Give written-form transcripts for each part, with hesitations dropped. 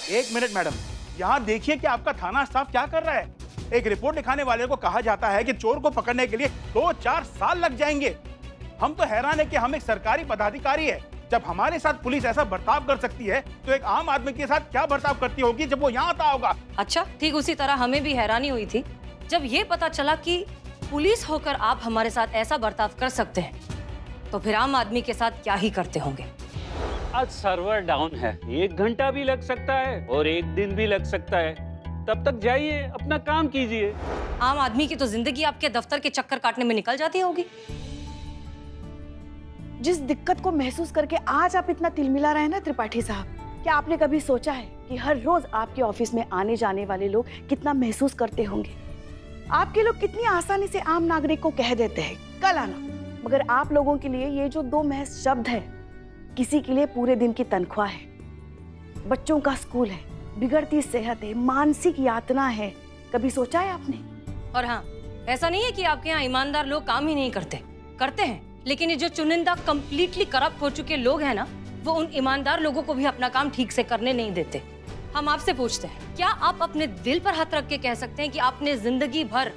एक minute madam, यहाँ देखिए कि आपका थाना स्टाफ क्या कर रहा है। एक रिपोर्ट लिखाने वाले को कहा जाता है कि चोर को पकड़ने के लिए 2-4 साल लग जाएंगे। हम तो हैरान है कि हम एक सरकारी पदाधिकारी है, जब हमारे साथ पुलिस ऐसा बर्ताव कर सकती है तो एक आम आदमी के साथ क्या बर्ताव करती होगी जब वो यहाँ आता होगा। अच्छा, ठीक उसी तरह हमें भी हैरानी हुई थी जब ये पता चला कि पुलिस होकर आप हमारे साथ ऐसा बर्ताव कर सकते हैं, तो फिर आम आदमी के साथ क्या ही करते होंगे। आज सर्वर डाउन है, 1 घंटा भी लग सकता है और 1 दिन भी लग सकता है। तब तक जाइए, अपना काम कीजिए। आम आदमी की तो जिंदगी आपके दफ्तर के चक्कर काटने में निकल जाती होगी। जिस दिक्कत को महसूस करके आज आप इतना तिलमिला रहे हैं ना त्रिपाठी साहब, क्या आपने कभी सोचा है कि हर रोज आपके ऑफिस में आने जाने वाले लोग कितना महसूस करते होंगे? आपके लोग कितनी आसानी से आम नागरिक को कह देते हैं कल आना, मगर आप लोगों के लिए ये जो 2 महज शब्द है, किसी के लिए पूरे दिन की तनख्वाह है, बच्चों का स्कूल है, बिगड़ती सेहत है, मानसिक यातना है। कभी सोचा है आपने? और हाँ, ऐसा नहीं है कि आपके यहाँ ईमानदार लोग काम ही नहीं करते, करते हैं, लेकिन ये जो चुनिंदा कंप्लीटली करप्ट हो चुके लोग हैं ना, वो उन ईमानदार लोगों को भी अपना काम ठीक से करने नहीं देते। हम आपसे पूछते हैं, क्या आप अपने दिल पर हाथ रख के कह सकते हैं कि आपने जिंदगी भर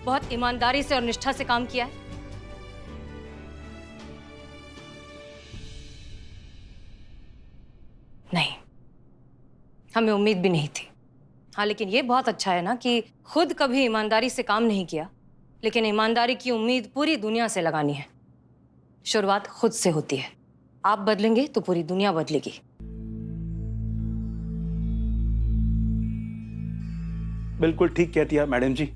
बहुत ईमानदारी से और निष्ठा से काम किया है? नहीं, हमें उम्मीद भी नहीं थी। हाँ, लेकिन ये बहुत अच्छा है ना कि खुद कभी ईमानदारी से काम नहीं किया, लेकिन ईमानदारी की उम्मीद पूरी दुनिया से लगानी है। शुरुआत खुद से होती है। आप बदलेंगे तो पूरी दुनिया बदलेगी। बिल्कुल ठीक कहती है मैडम जी।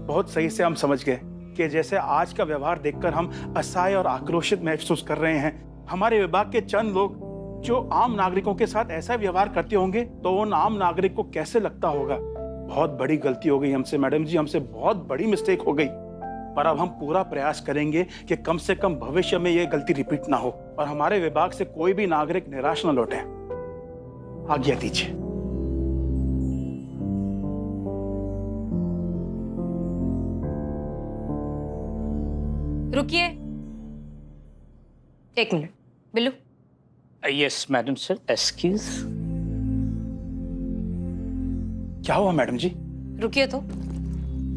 बहुत सही से हम समझ गए कि जैसे आज का व्यवहार देखकर हम असहाय और आक्रोशित महसूस कर रहे हैं, हमारे विभाग के चंद लोग जो आम नागरिकों के साथ ऐसा व्यवहार करते होंगे तो उन आम नागरिक को कैसे लगता होगा। बहुत बड़ी गलती हो गई हमसे मैडम जी, हमसे बहुत बड़ी मिस्टेक हो गई। पर अब हम पूरा प्रयास करेंगे कि कम से कम भविष्य में ये गलती रिपीट ना हो और हमारे विभाग से कोई भी नागरिक निराश न लौटे। आज्ञा दीजिए। रुकिए 1 minute. Billu. Yes madam sir, excuse. क्या हुआ मैडम जी? रुकिए तो,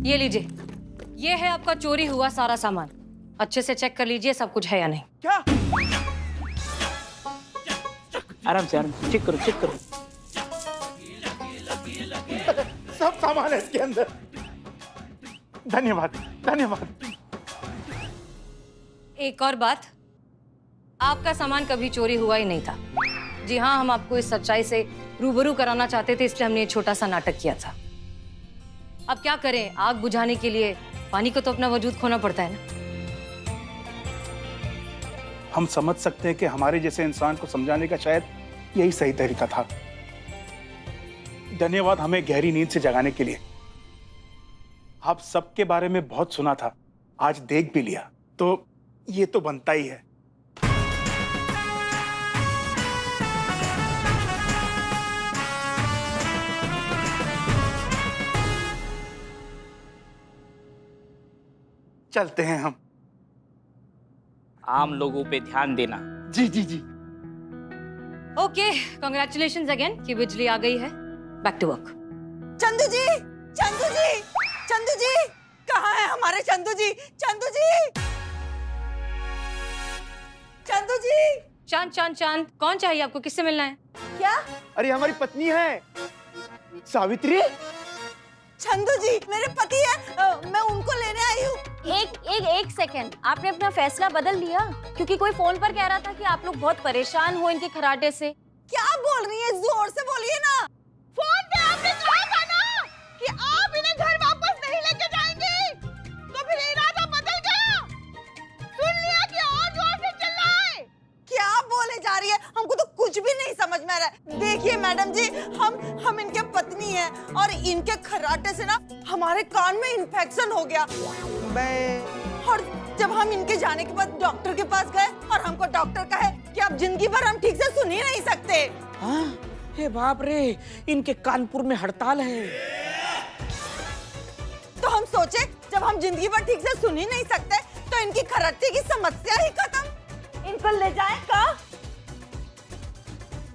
ये लीजिए, ये है आपका चोरी हुआ सारा सामान। अच्छे से चेक कर लीजिए सब कुछ है या नहीं। क्या? आराम से चेक करो, चेक करो। सब सामान है इसके अंदर। धन्यवाद, धन्यवाद। एक और बात, आपका सामान कभी चोरी हुआ ही नहीं था। जी हाँ, हम आपको इस सच्चाई से रूबरू कराना चाहते थे, इसलिए हमने एक छोटा सा नाटक किया था। अब क्या करें, आग बुझाने के लिए पानी को तो अपना वजूद खोना पड़ता है ना। हम समझ सकते हैं कि हमारे जैसे इंसान को समझाने का शायद यही सही तरीका था। धन्यवाद हमें गहरी नींद से जगाने के लिए। आप सबके बारे में बहुत सुना था, आज देख भी लिया, तो ये तो बनता ही है। चलते हैं हम। आम लोगों पे ध्यान देना। जी जी जी। ओके, कांग्रेचुलेशंस अगेन कि बिजली आ गई है। Back to work. Chandu ji, Chandu ji, Chandu ji, कहाँ है हमारे चंदू जी? चंदू जी, चंदू जी। चांद चांद चांद, कौन चाहिए आपको? किससे मिलना है? क्या? अरे हमारी पत्नी है सावित्री। चंदू जी मेरे पति है, मैं उनको लेने आई हूँ। एक सेकंड, आपने अपना फैसला बदल लिया? क्योंकि कोई फोन पर कह रहा था कि आप लोग बहुत परेशान हो इनके खर्राटे से। क्या बोल रही है? जोर से बोलिए ना। फोन पे आपने कहा था ना कि आप इन्हें घर वापस नहीं लेके जाएंगे, तो फिर इरादा बदल गया। सुन लिया कि और जोर से चिल्ला है। क्या बोले जा रही है? हमको तो कुछ भी नहीं समझ में आ रहा है। देखिए मैडम जी, हम इनके पत्नी हैं और इनके खर्राटे से ना हमारे कान में इन्फेक्शन हो गया। और जब हम इनके जाने के बाद डॉक्टर के पास गए और हमको डॉक्टर कहे कि अब जिंदगी भर हम ठीक से सुन ही नहीं सकते। हाँ, हे बाप रे, इनके कानपुर में हड़ताल है। तो हम सोचे जब हम जिंदगी भर ठीक से सुन ही नहीं सकते तो इनकी खर्राटे की समस्या ही खत्म। इनको ले जाएं का?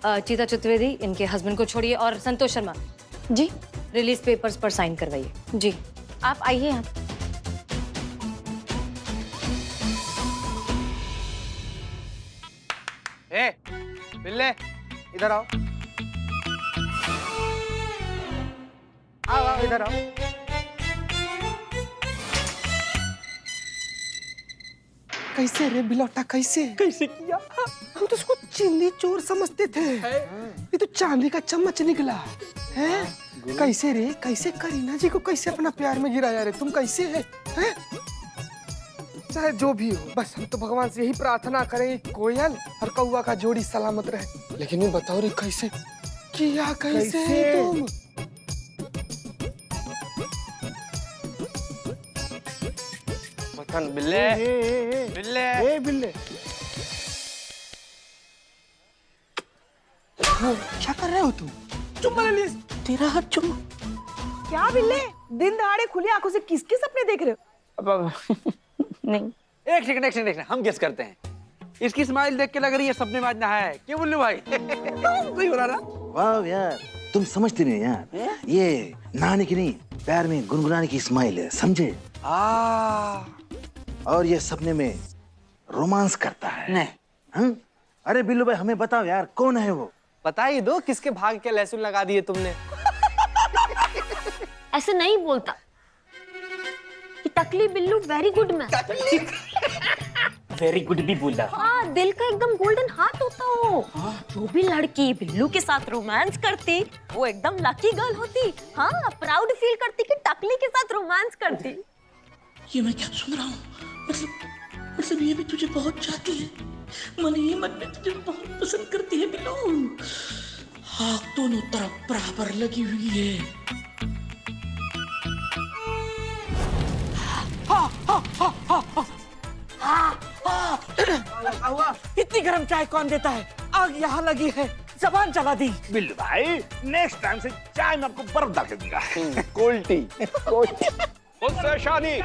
चीता चतुर्वेदी, इनके हस्बैंड को छोड़िए और संतोष शर्मा जी रिलीज पेपर्स पर साइन करवाइए। जी आप आइए यहाँ। ए, बिल्ले इधर आओ। आओ आओ इधर आओ। कैसे रे बिलौटा, कैसे कैसे किया? हम तो उसको चिंदी चोर समझते थे, ये तो चांदी का चम्मच निकला है। कैसे रे, कैसे करीना जी को कैसे अपना प्यार में गिराया रे? तुम कैसे है? चाहे जो भी हो, बस हम तो भगवान से यही प्रार्थना करें कोयल और कौवा का जोड़ी सलामत रहे। लेकिन ये बताओ रे, कैसे किया, कैसे तुम? मथन बिल्ले, बिल्ले, बिल्ले क्या कर रहे हो तुम? चुम्मा ले लिए, तेरा हाथ चुम्मा। क्या बिल्ले, दिन दहाड़े खुली आंखों से किसके सपने देख रहे हो? नहीं एक सेकंड, हम गेस करते हैं। इसकी स्माइल देख के लग रही है सपने में आज नहाया है। क्यों बुल्लू भाई? सही हो रहा ना? वाह यार, तुम समझते नहीं यार, ये नहाने की नहीं, पैर में गुनगुनाने की स्माइल है, समझे? और ये सपने में रोमांस करता है। नहीं। हाँ? अरे बिल्लू भाई, हमें बताओ यार, कौन है वो? बता ही दो, किसके भाग के लहसुन लगा दिए तुमने? ऐसे नहीं बोलता कि टकली Billu very good man. Very good भी बोला। हाँ, दिल का एकदम गोल्डन हार्ट होता हो। जो भी लड़की बिल्लू के साथ रोमांस करती वो एकदम लकी गर्ल होती। हाँ, प्राउड फील करती कि टकली के साथ रोमांस करती। ये मैं क्या सुन रहा हूँ? मतलब ये भी तुझे बहुत चाहती है, मन ही मन में तुझे बहुत पसंद करती है बिल्लू। आग दोनों तरफ बराबर लगी हुई है। इतनी गर्म चाय कौन देता है? आग यहाँ लगी है, जबान जला दी। बिल्लू भाई, नेक्स्ट टाइम से चाय में आपको बर्फ डाल के दूंगा। Cold T. खुद से शादी,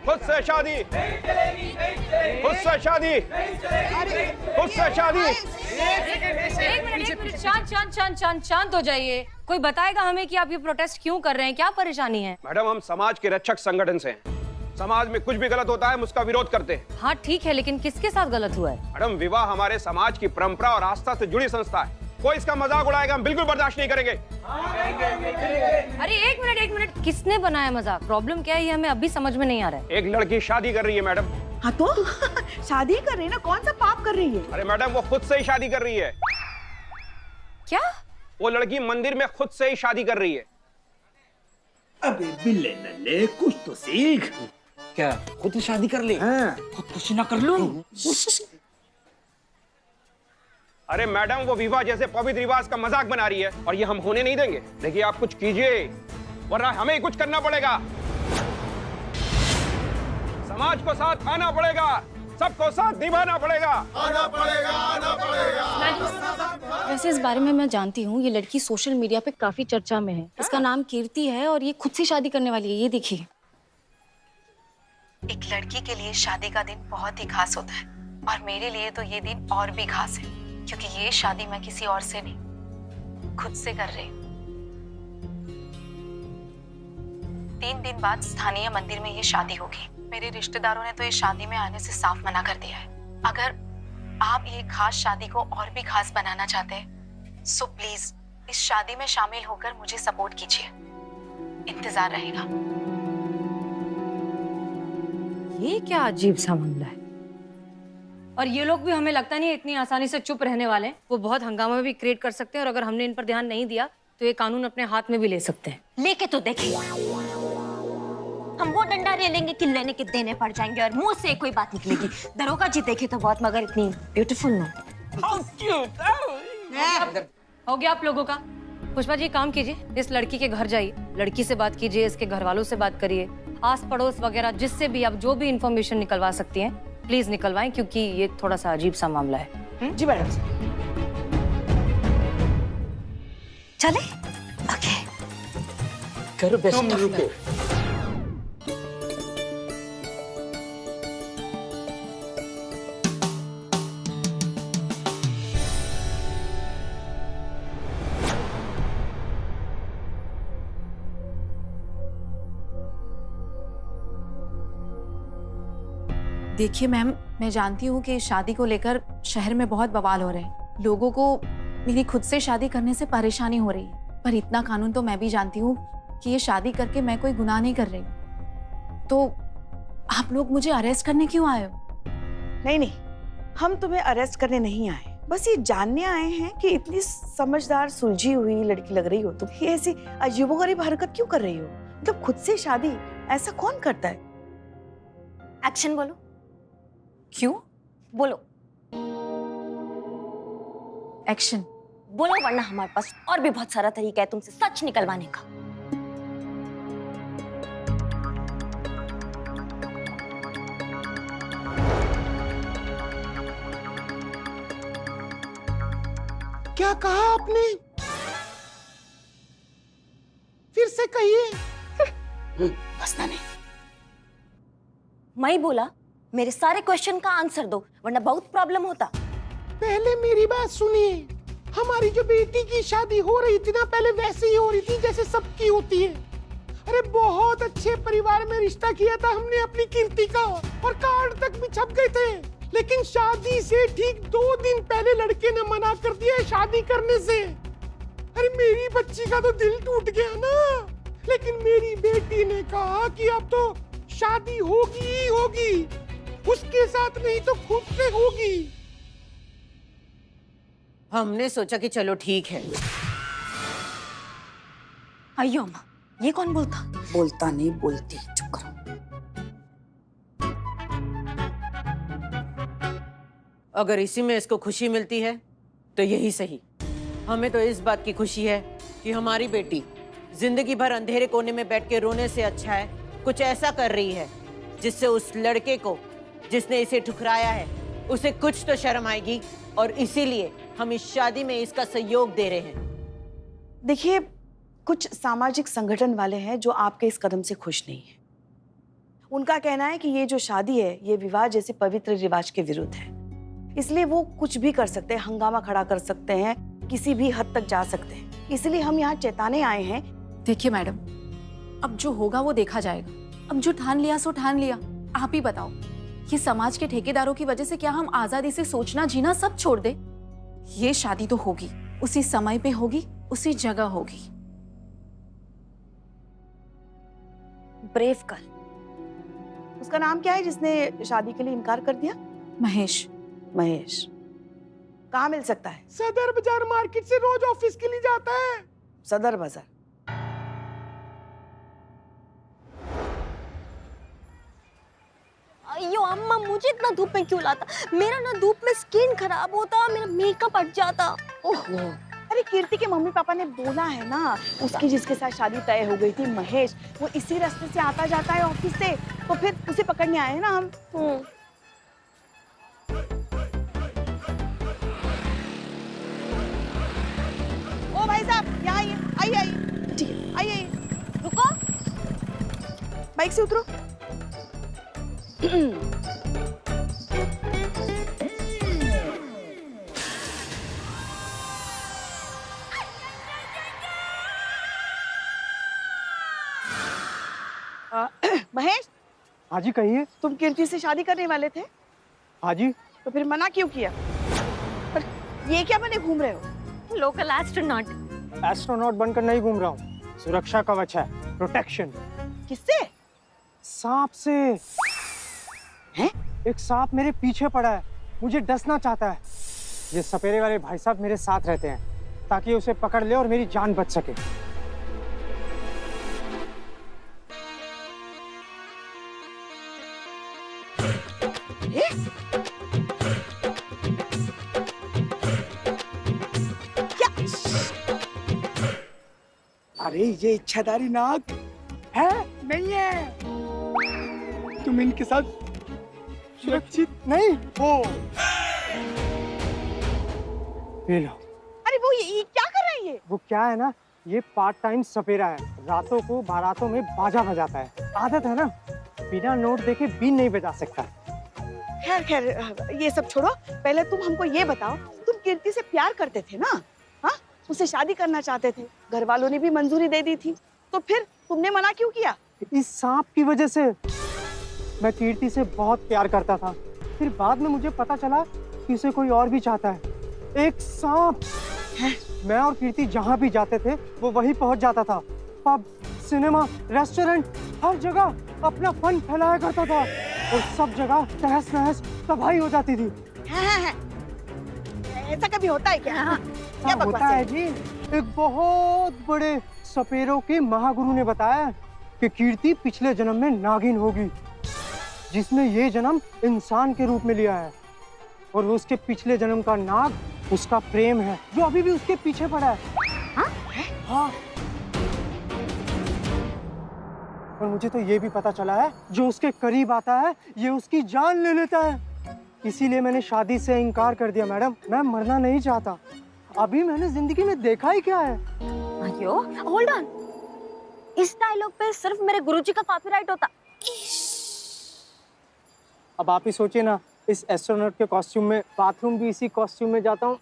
खुद से शादी, खुद से शादी, खुद से शादी। एक मिनट, शांत हो जाइए। कोई बताएगा हमें कि आप ये प्रोटेस्ट क्यों कर रहे हैं? क्या परेशानी है? मैडम, हम समाज के रक्षक संगठन से हैं। समाज में कुछ भी गलत होता है हम उसका विरोध करते हैं। हाँ ठीक है, लेकिन किसके साथ गलत हुआ है? मैडम, विवाह हमारे समाज की परंपरा और आस्था से जुड़ी संस्था है। कोई इसका मजाक उड़ाएगा हम बिल्कुल बर्दाश्त नहीं करेंगे। अरे एक मिनट, किसने बनाया मजाक? प्रॉब्लम क्या है ये हमें अभी समझ में नहीं आ रहा है। एक लड़की शादी कर रही है मैडम। हाँ तो शादी कर रही है ना, कौन सा पाप कर रही है? अरे मैडम, वो खुद से ही शादी कर रही है। क्या? वो लड़की मंदिर में खुद से ही शादी कर रही है। अबे बिल्ले नल्ले, कुछ तो सीख। क्या खुद शादी कर ले? खुद कुछ ना कर लो। अरे मैडम, वो विवाह जैसे पवित्र रिवाज का मजाक बना रही है और ये हम होने नहीं देंगे। देखिए, आप कुछ कीजिए वरना हमें ही कुछ करना पड़ेगा। समाज को साथ आना पड़ेगा, सबको साथ निभाना पड़ेगा। वैसे इस बारे में मैं जानती हूँ, ये लड़की सोशल मीडिया पे काफी चर्चा में है। इसका नाम कीर्ति है और ये खुद से शादी करने वाली है। ये देखिए। एक लड़की के लिए शादी का दिन बहुत ही खास होता है और मेरे लिए तो ये दिन और भी खास है, क्योंकि ये शादी मैं किसी और से नहीं, खुद से कर रही हूँ। 3 दिन बाद स्थानीय मंदिर में ये शादी होगी। मेरे रिश्तेदारों ने तो ये शादी में आने से साफ मना कर दिया है। अगर आप ये खास शादी को और भी खास बनाना चाहते हैं, सो प्लीज इस शादी में शामिल होकर मुझे सपोर्ट कीजिए। इंतजार रहेगा। ये क्या अजीब सा मामला है। और ये लोग भी, हमें लगता नहीं है इतनी आसानी से चुप रहने वाले हैं। वो बहुत हंगामा भी क्रिएट कर सकते हैं और अगर हमने इन पर ध्यान नहीं दिया तो ये कानून अपने हाथ में भी ले सकते हैं। लेके तो देखिए, हम वो डंडा ले लेंगे कि लेने के देने पड़ जाएंगे और मुंह से कोई बात निकलेगी। दरोगा जी देखे तो बहुत, मगर इतनी ब्यूटीफुल ना। हो गया आप लोगों का। पुष्पा जी, काम कीजिए, इस लड़की के घर जाइए, लड़की से बात कीजिए, इसके घर वालों से बात करिए, आस पड़ोस वगैरह जिससे भी आप जो भी इंफॉर्मेशन निकलवा सकती हैं प्लीज निकलवाएं, क्योंकि ये थोड़ा सा अजीब सा मामला है। जी मैडम। चले? ओके। करो बेस्ट। देखिए मैम, मैं जानती हूँ कि शादी को लेकर शहर में बहुत बवाल हो रहे हैं। लोगों को मेरी खुद से शादी करने से परेशानी हो रही है, पर इतना कानून तो मैं भी जानती हूँ कि ये शादी करके मैं कोई गुनाह नहीं कर रही। तो आप लोग मुझे अरेस्ट करने क्यों आए हो? नहीं नहीं, हम तुम्हें अरेस्ट करने नहीं आए, बस ये जानने आए हैं कि इतनी समझदार सुलझी हुई लड़की लग रही हो तुम, ये ऐसी अजीबोगरीब हरकत क्यों कर रही हो? मतलब खुद से शादी ऐसा कौन करता है? एक्शन बोलो। क्यों? बोलो एक्शन बोलो, वरना हमारे पास और भी बहुत सारा तरीका है तुमसे सच निकलवाने का। क्या कहा आपने? फिर से कहिए। हंसना नहीं। मैं ही बोला, मेरे सारे क्वेश्चन का आंसर दो, वरना बहुत प्रॉब्लम होता। पहले मेरी बात सुनिए। हमारी जो बेटी की शादी हो रही थी ना, पहले वैसे ही हो रही थी जैसे सबकी होती है। अरे बहुत अच्छे परिवार में रिश्ता किया था हमने अपनी कीर्ति का, और कार्ड तक भी छप गए थे। लेकिन शादी से ठीक 2 दिन पहले लड़के ने मना कर दिया शादी करने से। अरे मेरी बच्ची का तो दिल टूट गया ना। लेकिन मेरी बेटी ने कहा कि अब तो शादी होगी ही होगी, उसके साथ नहीं तो खुद से होगी। हमने सोचा कि चलो ठीक है। अयो अम्मा, ये कौन बोलता? बोलता नहीं, बोलती। चुप करो। अगर इसी में इसको खुशी मिलती है तो यही सही। हमें तो इस बात की खुशी है कि हमारी बेटी जिंदगी भर अंधेरे कोने में बैठ के रोने से अच्छा है कुछ ऐसा कर रही है जिससे उस लड़के को जिसने इसे ठुकराया है उसे कुछ तो शर्म आएगी, और इसीलिए हम इस शादी में इसका सहयोग दे रहे हैं। देखिए, कुछ सामाजिक संगठन वाले हैं जो आपके इस कदम से खुश नहीं है। उनका कहना है कि ये जो शादी है ये विवाह जैसे पवित्र रिवाज के विरुद्ध है, इसलिए वो कुछ भी कर सकते हैं, हंगामा खड़ा कर सकते हैं, किसी भी हद तक जा सकते हैं। इसलिए हम यहाँ चेताने आए हैं। देखिए मैडम, अब जो होगा वो देखा जाएगा। अब जो ठान लिया सो ठान लिया। आप ही बताओ, ये समाज के ठेकेदारों की वजह से क्या हम आजादी से सोचना जीना सब छोड़ दे? ये शादी तो होगी, उसी समय पे होगी, उसी जगह होगी। Brave girl. उसका नाम क्या है जिसने शादी के लिए इनकार कर दिया? महेश। महेश। कहाँ मिल सकता है? सदर बाजार मार्केट से रोज ऑफिस के लिए जाता है। सदर बाजार। अयो अम्मा, मुझे इतना धूप में क्यों लाता? मेरा ना धूप में स्किन खराब होता, मेरा मेकअप हट जाता। ओहो, अरे कीर्ति के मम्मी पापा ने बोला है ना, उसकी जिसके साथ शादी तय हो गई थी महेश, वो इसी रास्ते से आता जाता है ऑफिस से, तो फिर उसे पकड़ने आए हैं ना हम। ओ भाई साहब, यहाँ आइए, आइए आइए। ठीक है, आइए आइए। रुको, बाइक से उतरो। महेश। हाँ जी, कहिए। तुम कीर्ति से शादी करने वाले थे? हाँ जी। तो फिर मना क्यों किया? पर ये क्या बने घूम रहे हो? Local astronaut. एस्ट्रोनॉट बनकर नहीं घूम रहा हूँ, सुरक्षा कवच है, प्रोटेक्शन। किससे? सांप से। हैं? एक सांप मेरे पीछे पड़ा है, मुझे डसना चाहता है। ये सपेरे वाले भाई साहब मेरे साथ रहते हैं ताकि उसे पकड़ ले और मेरी जान बच सके। अरे ये इच्छाधारी नाग है नहीं है, तुम इनके साथ सुरक्षित नहीं हो। ये लो। अरे वो ये क्या कर रहा है? ये वो क्या है ना, ये पार्ट टाइम सपेरा है, रातों को बारातों में बाजा बजाता है। आदत है ना, बिना नोट देके बीन नहीं बजा सकता। खैर खैर, ये सब छोड़ो, पहले तुम हमको ये बताओ, तुम कीर्ति से प्यार करते थे ना? हाँ, उससे शादी करना चाहते थे, घर वालों ने भी मंजूरी दे दी थी, तो फिर तुमने मना क्यों किया? इस सांप की वजह से मैं कीर्ति से बहुत प्यार करता था। फिर बाद में मुझे पता चला कि उसे कोई और भी चाहता है। एक सांप। मैं और कीर्ति जहाँ भी जाते थे वो वहीं पहुँच जाता था। पब, सिनेमा, रेस्टोरेंट, हर जगह अपना फन फैलाया करता था और सब जगह तहस नहस तबाही हो जाती थी। ऐसा कभी होता है क्या? क्या हाँ, होता है जी। एक बहुत बड़े सपेरों के महागुरु ने बताया कि कीर्ति पिछले जन्म में नागिन होगी, जिसने ये जन्म इंसान के रूप में लिया है और उसके पिछले जन्म का नाग उसका प्रेम है, जो अभी भी उसके पीछे पड़ा है। हाँ। और मुझे तो ये भी पता चला है, जो उसके करीब आता है ये उसकी जान ले लेता है। इसीलिए मैंने शादी से इनकार कर दिया मैडम। मैं मरना नहीं चाहता। अभी मैंने जिंदगी में देखा ही क्या है। अयो, होल्ड ऑन। इस डायलॉग पे सिर्फ मेरे गुरुजी का कॉपीराइट होता। अब आप ही सोचिए ना, इस एस्ट्रोनॉट के कॉस्ट्यूम में बाथरूम भी इसी कॉस्ट्यूम में जाता हूँ।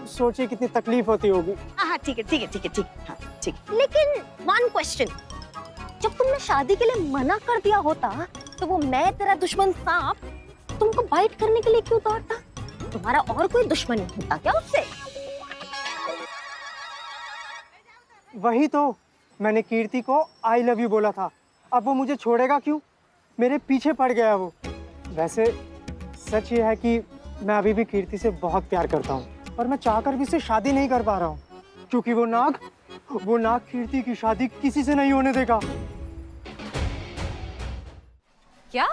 सोचिए कितनी तकलीफ होती होगी। हाँ ठीक है, ठीक है, ठीक है, ठीक है, हाँ, ठीक है। लेकिन वन क्वेश्चन, जब तुमने शादी के लिए मना कर दिया होता तो वो मैं तेरा दुश्मन सांप तुमको बाइट करने के लिए क्यों दौड़ता? तुम्हारा और कोई दुश्मन नहीं होता क्या उससे? वही तो, मैंने कीर्ति को आई लव यू बोला था। अब वो मुझे छोड़ेगा क्यों? मेरे पीछे पड़ गया वो। वैसे सच ये है कि मैं अभी भी कीर्ति से बहुत प्यार करता हूँ, पर मैं चाहकर भी उससे शादी नहीं कर पा रहा हूँ, क्योंकि वो नाग कीर्ति की शादी किसी से नहीं होने देगा। क्या?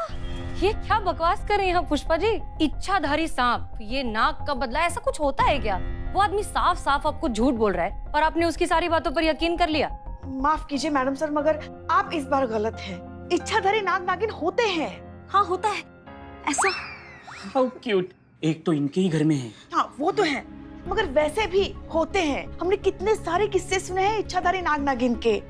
ये क्या बकवास कर रहे हैं पुष्पा जी? इच्छाधारी सांप, ये नाग का बदला, ऐसा कुछ होता है क्या? वो आदमी साफ साफ आपको झूठ बोल रहा है और आपने उसकी सारी बातों पर यकीन कर लिया। माफ कीजिए मैडम सर, मगर आप इस बार गलत हैं। इच्छाधारी नाग नागिन होते हैं। हाँ होता है ऐसा। How cute. एक तो इनके ही घर में है। हाँ वो तो है, मगर वैसे भी होते हैं। हमने कितने सारे किस्से सुने हैं इच्छाधारी नाग नागिन के।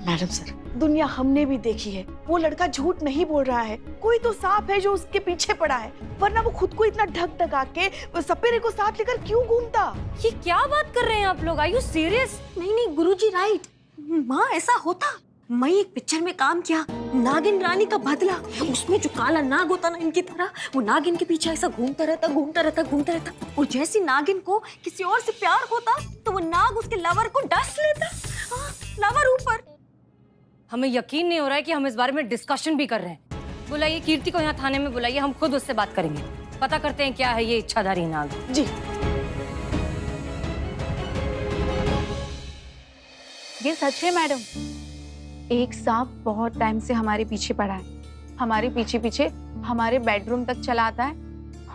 मैडम सर, दुनिया हमने भी देखी है। वो लड़का झूठ नहीं बोल रहा है। कोई तो सांप है जो उसके पीछे पड़ा है, वरना वो खुद को इतना ढक ढका के सपेरे को साथ लेकर क्यों घूमता? ये क्या बात कर रहे हैं आप लोग? Are you serious? नहीं नहीं गुरुजी राइट। माँ ऐसा होता। मैं एक पिक्चर में काम किया, नागिन रानी का बदला। उसमें जो काला नाग होता ना इनकी तरह, वो नागिन के पीछे ऐसा घूमता रहता। और जैसी नागिन को किसी और से प्यार होता तो वो नाग उसके लवर को डस लेता। लवर ऊपर। हमें यकीन नहीं हो रहा है कि हम इस बारे में डिस्कशन भी कर रहे हैं। बुलाइए कीर्ति को यहाँ थाने में बुलाइए, हम खुद उससे बात करेंगे। पता करते हैं क्या है ये इच्छाधारी नाग। जी। ये सच है मैडम, एक सांप बहुत टाइम से हमारे पीछे पड़ा है। हमारे पीछे पीछे हमारे बेडरूम तक चला आता है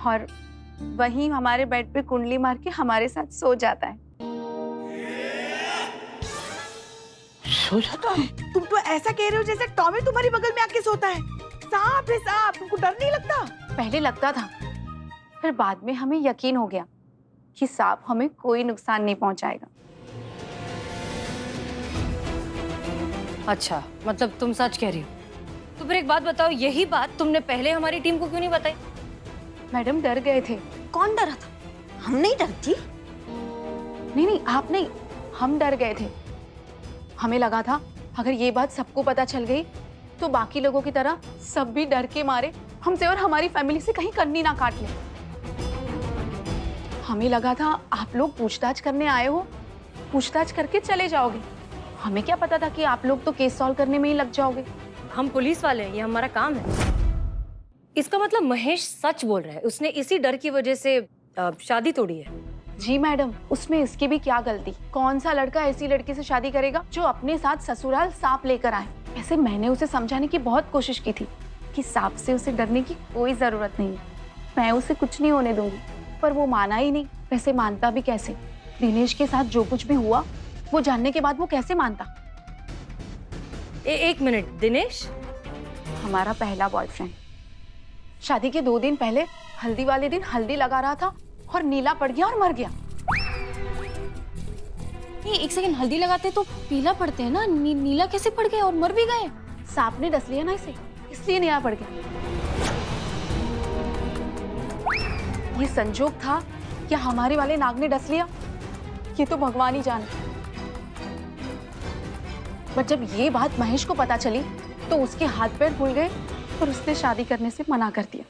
और वहीं हमारे बेड पे कुंडली मार के हमारे साथ सो जाता है। सो जाता है? तुम तो ऐसा कह रहे हो जैसे टॉमी तुम्हारी बगल में आके सोता है। सांप है सांप, तुमको डर नहीं लगता? पहले लगता था, फिर बाद में हमें यकीन हो गया कि सांप हमें कोई नुकसान नहीं पहुंचाएगा। अच्छा, मतलब तुम सच कह रही हो? तो फिर एक बात बताओ, यही बात तुमने पहले हमारी टीम को क्यों नहीं बताई? मैडम डर गए थे। कौन डरा था? हम नहीं डरती। नहीं, आप नहीं, हम डर गए थे। हमें लगा था अगर ये बात सबको पता चल गई तो बाकी लोगों की तरह सब भी डर के मारे हमसे और हमारी फैमिली से कहीं कन्नी ना काट ले। हमें लगा था आप लोग पूछताछ करने आए हो, पूछताछ करके चले जाओगे। हमें क्या पता था कि आप लोग तो केस सॉल्व करने में ही लग जाओगे। हम पुलिस वाले हैं, ये हमारा काम है। इसका मतलब महेश सच बोल रहा है, उसने इसी डर की वजह से शादी तोड़ी है। जी मैडम, उसमें इसकी भी क्या गलती? कौन सा लड़का ऐसी लड़की से शादी करेगा जो अपने साथ ससुराल सांप लेकर आए? वैसे मैंने उसे समझाने की बहुत कोशिश की थी कि सांप से उसे डरने की कोई जरूरत नहीं है, मैं उसे कुछ नहीं होने दूंगी, पर वो माना ही नहीं। वैसे मानता भी कैसे? दिनेश के साथ जो कुछ भी हुआ वो जानने के बाद वो कैसे मानता? एक मिनट, दिनेश हमारा पहला बॉयफ्रेंड। शादी के 2 दिन पहले हल्दी वाले दिन हल्दी लगा रहा था और नीला पड़ गया और मर गया। ये एक सेकंड, हल्दी लगाते तो पीला पड़ते हैं ना, नीला कैसे पड़ गए और मर भी गए? सांप ने डस लिया ना इसे, इसलिए नीला पड़ गया। ये संजोग था या हमारे वाले नाग ने डस लिया, ये तो भगवान ही जाने। बट जब ये बात महेश को पता चली तो उसके हाथ पैर फूल गए और उसने शादी करने से मना कर दिया।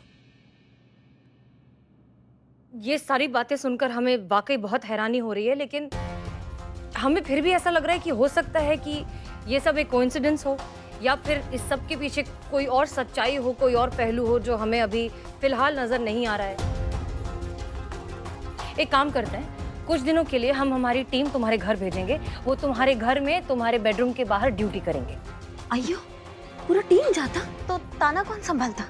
ये सारी बातें सुनकर हमें वाकई बहुत हैरानी हो रही है, लेकिन हमें फिर भी ऐसा लग रहा है कि हो सकता है कि ये सब एक कोइंसिडेंस हो, या फिर इस सब के पीछे कोई और सच्चाई हो, कोई और पहलू हो जो हमें अभी फिलहाल नजर नहीं आ रहा है। एक काम करते हैं, कुछ दिनों के लिए हम हमारी टीम तुम्हारे घर भेजेंगे। वो तुम्हारे घर में तुम्हारे बेडरूम के बाहर ड्यूटी करेंगे। अयो, पूरा टीम जाता तो ताना कौन संभालता?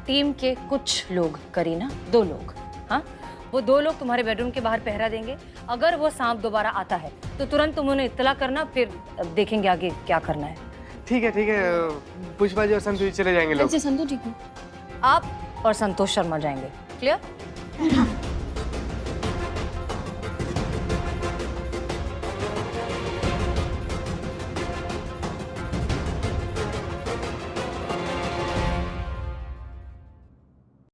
टीम के कुछ लोग, करीना, 2 लोग। हाँ, वो 2 लोग तुम्हारे बेडरूम के बाहर पहरा देंगे। अगर वो सांप दोबारा आता है तो तुरंत तुम उन्हें इत्तला करना, फिर देखेंगे आगे क्या करना है। ठीक है पुष्पा जी और संतोष जी चले जाएंगे लोग। संतोष जी को आप और संतोष शर्मा जाएंगे। क्लियर?